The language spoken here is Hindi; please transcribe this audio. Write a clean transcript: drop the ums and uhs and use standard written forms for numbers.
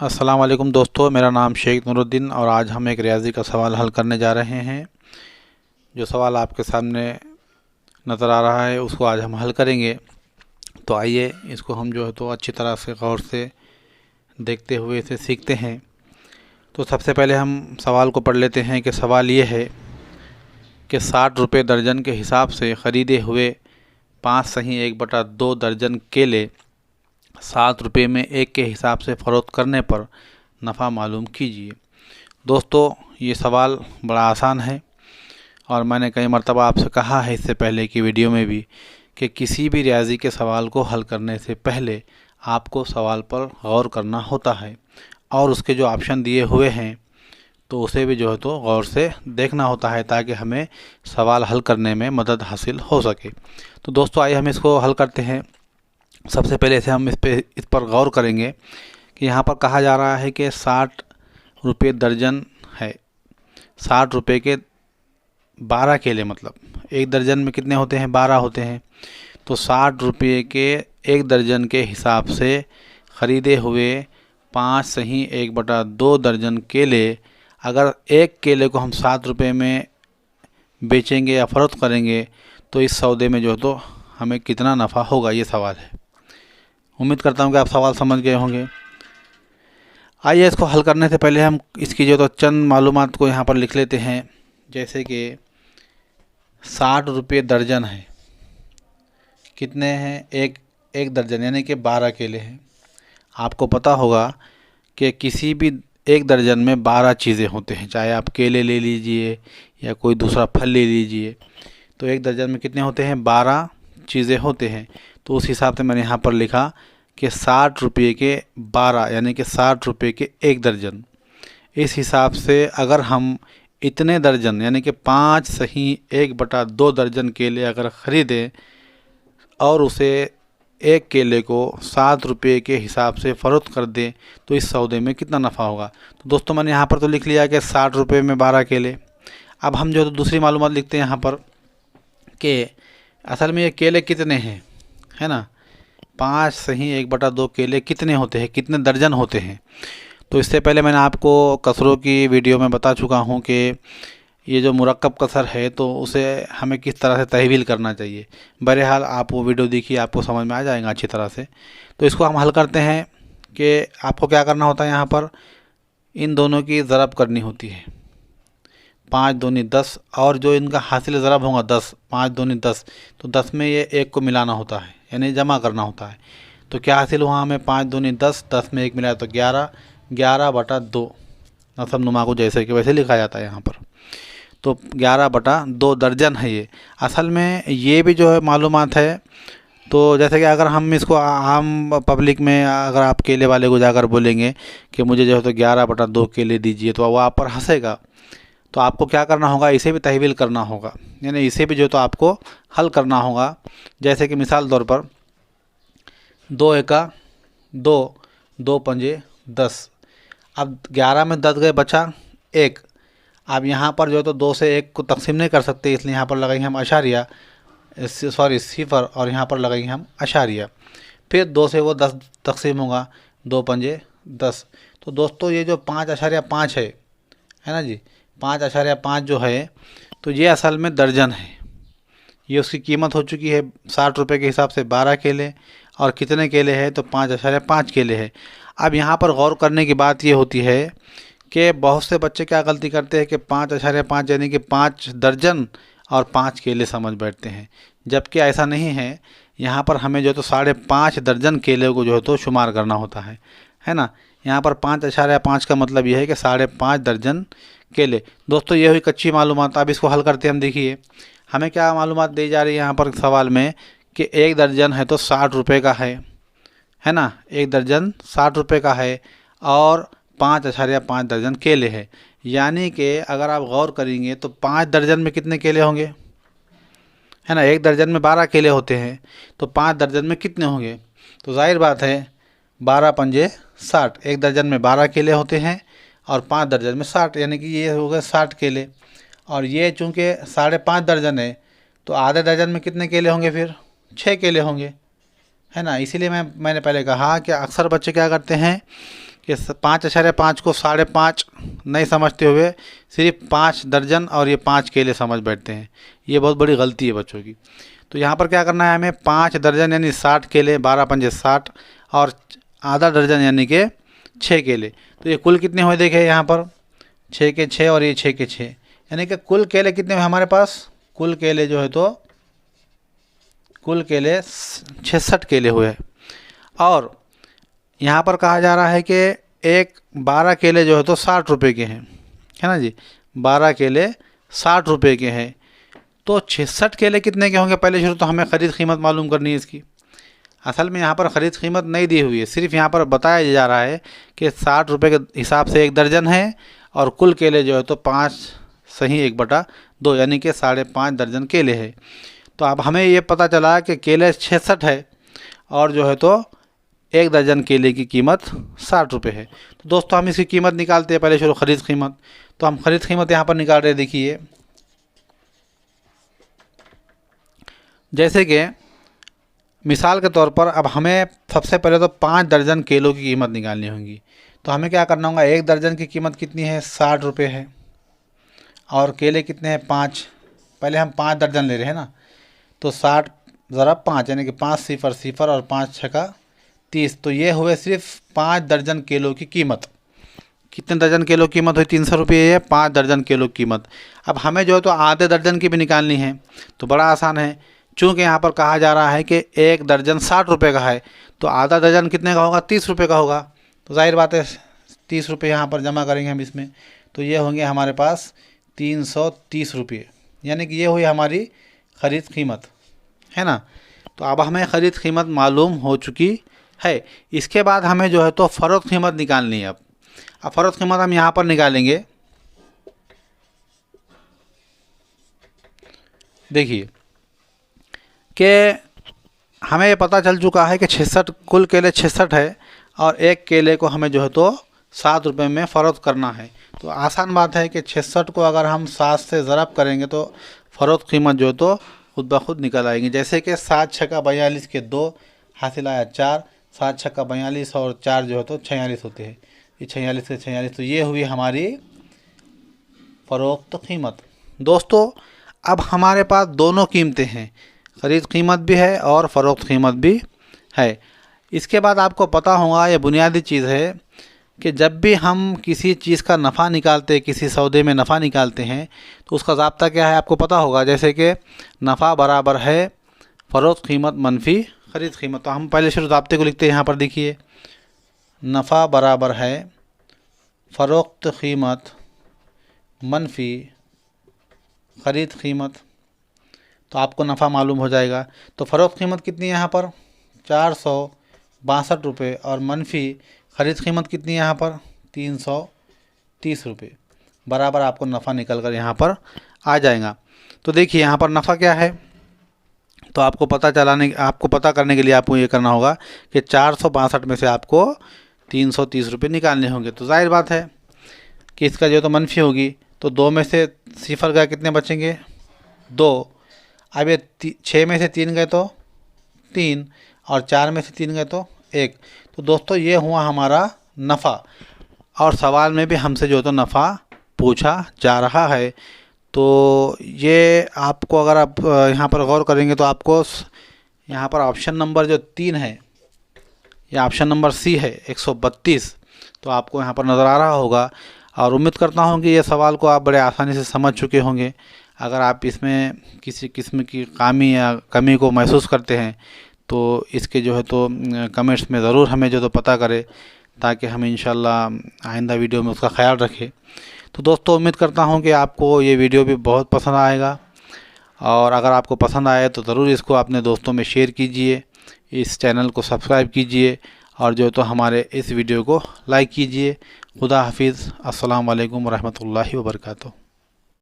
अस्सलाम वालेकुम दोस्तों, मेरा नाम शेख नूरुद्दीन और आज हम एक रियाजी का सवाल हल करने जा रहे हैं। जो सवाल आपके सामने नज़र आ रहा है उसको आज हम हल करेंगे। तो आइए इसको हम जो है तो अच्छी तरह से गौर से देखते हुए इसे सीखते हैं। तो सबसे पहले हम सवाल को पढ़ लेते हैं कि सवाल ये है कि 60 रुपये दर्जन के हिसाब से ख़रीदे हुए 5/1/2 दर्जन केले 7 रुपये में एक के हिसाब से फ़रोख्त करने पर नफ़ा मालूम कीजिए। दोस्तों, ये सवाल बड़ा आसान है और मैंने कई मरतबा आपसे कहा है इससे पहले की वीडियो में भी कि किसी भी रियाजी के सवाल को हल करने से पहले आपको सवाल पर गौर करना होता है और उसके जो ऑप्शन दिए हुए हैं तो उसे भी जो है तो गौर से देखना होता है ताकि हमें सवाल हल करने में मदद हासिल हो सके। तो दोस्तों, आइए हम इसको हल करते हैं। सबसे पहले से हम इस पर गौर करेंगे कि यहाँ पर कहा जा रहा है कि 60 रुपये दर्जन है। 60 रुपये के 12 केले, मतलब एक दर्जन में कितने होते हैं? 12 होते हैं। तो 60 रुपये के एक दर्जन के हिसाब से ख़रीदे हुए 5/1/2 दर्जन केले, अगर एक केले को हम 7 रुपये में बेचेंगे या फ़रोख्त करेंगे तो इस सौदे में जो है तो हमें कितना नफ़ा होगा, ये सवाल है। उम्मीद करता हूँ कि आप सवाल समझ गए होंगे। आइए इसको हल करने से पहले हम इसकी जो तो चंद मालूमात को यहाँ पर लिख लेते हैं। जैसे कि 60 रुपये दर्जन है, कितने हैं? एक दर्जन यानी कि 12 केले हैं। आपको पता होगा कि किसी भी एक दर्जन में 12 चीज़ें होते हैं, चाहे आप केले ले लीजिए या कोई दूसरा फल ले लीजिए। तो एक दर्जन में कितने होते हैं? 12 चीज़ें होते हैं। तो उस हिसाब से मैंने यहाँ पर लिखा कि 60 रुपये के 12 यानी कि 60 रुपये के एक दर्जन। इस हिसाब से अगर हम इतने दर्जन यानी कि 5/1/2 दर्जन केले अगर ख़रीदें और उसे एक केले को 7 रुपये के हिसाब से फ़रोख्त कर दें तो इस सौदे में कितना नफ़ा होगा। तो दोस्तों, मैंने यहाँ पर तो लिख लिया कि 60 रुपये में 12 केले। अब हम जो तो दूसरी मालूमात लिखते हैं यहाँ पर कि असल में ये केले कितने हैं, है ना। 5/1/2 केले कितने होते हैं, कितने दर्जन होते हैं। तो इससे पहले मैंने आपको कसरों की वीडियो में बता चुका हूँ कि ये जो मुरक्कब कसर है तो उसे हमें किस तरह से तहवील करना चाहिए। बहरहाल आप वो वीडियो देखिए, आपको समझ में आ जाएगा अच्छी तरह से। तो इसको हम हल करते हैं कि आपको क्या करना होता है, यहाँ पर इन दोनों की ज़रब करनी होती है। 5 दूनी 10 और जो इनका हासिल ज़रब होगा 10, 5 दूनी 10, तो 10 में ये एक को मिलाना होता है यानी जमा करना होता है। तो क्या हासिल हुआ हमें? 5 दूनी 10, 10 में एक मिलाया तो 11, 11/2 नसब नुमा को जैसे कि वैसे लिखा जाता है यहाँ पर। तो 11/2 दर्जन है ये। असल में ये भी जो है मालूमात है। तो जैसे कि अगर हम इसको आम पब्लिक में अगर आप केले वाले को जाकर बोलेंगे कि मुझे जो है तो 11/2 केले दीजिए तो वो आप पर हंसेगा। तो आपको क्या करना होगा, इसे भी तहवील करना होगा, यानी इसे भी जो तो आपको हल करना होगा। जैसे कि मिसाल तौर पर 2 एका 2, 2 पंजे 10। अब 11 में 10 गए, बचा 1। अब यहाँ पर जो तो 2 से 1 को तकसीम नहीं कर सकते, इसलिए यहाँ पर लगाएंगे हम अशारिया, सिफर, और यहाँ पर लगाएंगे हम अशारिया। फिर 2 से वो 10 तकसीम होगा, 2 पंजे 10। तो दोस्तों, ये जो 5.5 है ना जी, 5.5 जो है तो ये असल में दर्जन है। ये उसकी कीमत हो चुकी है 60 रुपये के हिसाब से 12 केले, और कितने केले हैं तो 5.5 केले हैं। अब यहाँ पर गौर करने की बात ये होती है कि बहुत से बच्चे क्या गलती करते हैं कि 5.5 यानी कि 5 दर्जन और 5 केले समझ बैठते हैं, जबकि ऐसा नहीं है। यहाँ पर हमें जो तो 5.5 दर्जन केले को जो है तो शुमार करना होता है ना। यहाँ पर 5.5 का मतलब यह है कि 5.5 दर्जन केले। दोस्तों, ये हुई कच्ची मालूमात। अब इसको हल करते हम। देखिए हमें क्या मालूमात दी जा रही है यहाँ पर सवाल में कि एक दर्जन है तो 60 रुपये का है ना। एक दर्जन 60 रुपये का है और 5.5 दर्जन केले हैं। यानी कि अगर आप गौर करेंगे तो 5 दर्जन में कितने केले होंगे, है ना। एक दर्जन में 12 केले होते हैं तो 5 दर्जन में कितने होंगे? तो जाहिर बात है 12 पंजे 60। एक दर्जन में 12 केले होते हैं और 5 दर्जन में 60, यानी कि ये हो गए 60 केले। और ये चूँकि 5.5 दर्जन है तो आधे दर्जन में कितने केले होंगे? फिर 6 केले होंगे, है ना। इसीलिए मैंने पहले कहा कि अक्सर बच्चे क्या करते हैं कि 5.5 को 5.5 नहीं समझते हुए सिर्फ 5 दर्जन और ये 5 केले समझ बैठते हैं। ये बहुत बड़ी गलती है बच्चों की। तो यहाँ पर क्या करना है हमें, 5 दर्जन यानी 60 केले, 12 पंजे 60 और आधा दर्जन यानी कि 6 केले। तो ये कुल कितने हुए देखे यहाँ पर, 6 के 6 और ये 6 के 6, यानी कि कुल केले कितने हुए हमारे पास, कुल केले जो है तो कुल केले 66 केले हुए। और यहाँ पर कहा जा रहा है कि 12 केले जो है तो 60 रुपये के हैं, है ना जी, 12 केले 60 रुपये के हैं। तो 66 केले कितने के होंगे, पहले शुरू तो हमें ख़रीद कीमत मालूम करनी है इसकी। असल में यहाँ पर ख़रीद कीमत नहीं दी हुई है, सिर्फ यहाँ पर बताया जा रहा है कि 60 रुपये के हिसाब से 1 दर्जन है और कुल केले जो है तो 5 सही 1/2 यानी कि 5.5 दर्जन केले है। तो अब हमें ये पता चला कि केले 66 है और जो है तो 1 दर्जन केले की कीमत 60 रुपये है। तो दोस्तों हम इसकी कीमत निकालते हैं, पहले शुरू ख़रीद कीमत। तो हम ख़रीद कीमत यहाँ पर निकाल रहे हैं, देखिए जैसे कि मिसाल के तौर पर अब हमें सबसे पहले तो 5 दर्जन केलों की कीमत निकालनी होगी। तो हमें क्या करना होगा, 1 दर्जन की कीमत कितनी है, 60 रुपये है और केले कितने हैं 5, पहले हम 5 दर्जन ले रहे हैं ना, तो 60 ज़रा 5 यानी कि 5 सिफर सिफर और 5 6 30। तो ये हुए सिर्फ 5 दर्जन केलों की कीमत। कितने दर्जन केलों की कीमत हुई, 300 रुपये है 5 दर्जन केलों की कीमत। अब हमें जो है तो आधे दर्जन की भी निकालनी है, तो बड़ा आसान है, चूँकि यहाँ पर कहा जा रहा है कि 1 दर्जन 60 रुपये का है, तो आधा दर्जन कितने का होगा, 30 रुपये का होगा। तो जाहिर बात है 30 रुपये यहाँ पर जमा करेंगे हम इसमें, तो ये होंगे हमारे पास 330 रुपये, यानी कि ये हुई हमारी ख़रीद कीमत, है ना। तो अब हमें ख़रीद कीमत मालूम हो चुकी है। इसके बाद हमें जो है तो फ़रोख्त कीमत निकालनी है। अब फ़रोख्त कीमत हम यहाँ पर निकालेंगे, देखिए कि हमें ये पता चल चुका है कि 66 कुल केले 66 है और 1 केले को हमें जो है तो 7 रुपये में फ़रोख्त करना है। तो आसान बात है कि 66 को अगर हम 7 से ज़रब करेंगे तो फ़रोख्त कीमत जो है तो खुद ब खुद निकल आएगी। जैसे कि 7 छक्का 42 के 2 हासिल आया 4, 7 छक्का 42 और 4 जो है तो 46 होते हैं, ये 46 के 46। तो ये हुई हमारी फ़रोख्त कीमत। दोस्तों अब हमारे पास दोनों कीमतें हैं, ख़रीद कीमत भी है और फ़रोख्त कीमत भी है। इसके बाद आपको पता होगा, ये बुनियादी चीज़ है कि जब भी हम किसी चीज़ का नफ़ा निकालते हैं, किसी सौदे में नफ़ा निकालते हैं, तो उसका ज़ाब्ता क्या है आपको पता होगा। जैसे कि नफ़ा बराबर है फ़रोख्त कीमत मनफ़ी ख़रीद कीमत। तो हम पहले शुरू ज़ाब्ते को लिखते हैं, यहाँ पर देखिए नफ़ा बराबर है फ़रोख्त कीमत मनफ़ी ख़रीद कीमत। तो आपको नफ़ा मालूम हो जाएगा। तो फ़रोख्त कीमत कितनी है यहाँ पर 462 रुपये और मनफ़ी ख़रीद कीमत कितनी है यहाँ पर 330 रुपये, बराबर आपको नफ़ा निकल कर यहाँ पर आ जाएगा। तो देखिए यहाँ पर नफ़ा क्या है, तो आपको पता करने के लिए आपको ये करना होगा कि 462 में से आपको 330 रुपये निकालने होंगे। तो जाहिर बात है कि इसका जो तो मनफ़ी होगी, तो 2 में से सिफर गए कितने बचेंगे 2। अब ये 6 में से 3 गए तो 3 और 4 में से 3 गए तो 1। तो दोस्तों ये हुआ हमारा नफ़ा और सवाल में भी हमसे जो तो नफ़ा पूछा जा रहा है। तो ये आपको अगर आप यहाँ पर गौर करेंगे तो आपको यहाँ पर ऑप्शन नंबर जो 3 है, या ऑप्शन नंबर सी है 132, तो आपको यहाँ पर नज़र आ रहा होगा। और उम्मीद करता हूँ कि ये सवाल को आप बड़े आसानी से समझ चुके होंगे। अगर आप इसमें किसी किस्म की खामी या कमी को महसूस करते हैं तो इसके जो है तो कमेंट्स में ज़रूर हमें जो तो पता करें, ताकि हम इंशाल्लाह आइंदा वीडियो में उसका ख्याल रखें। तो दोस्तों उम्मीद करता हूँ कि आपको ये वीडियो भी बहुत पसंद आएगा, और अगर आपको पसंद आए तो ज़रूर इसको अपने दोस्तों में शेयर कीजिए, इस चैनल को सब्सक्राइब कीजिए और जो तो हमारे इस वीडियो को लाइक कीजिए। खुदा हाफिज़। अस्सलाम वालेकुम रहमतुल्लाहि व बरकातुहू।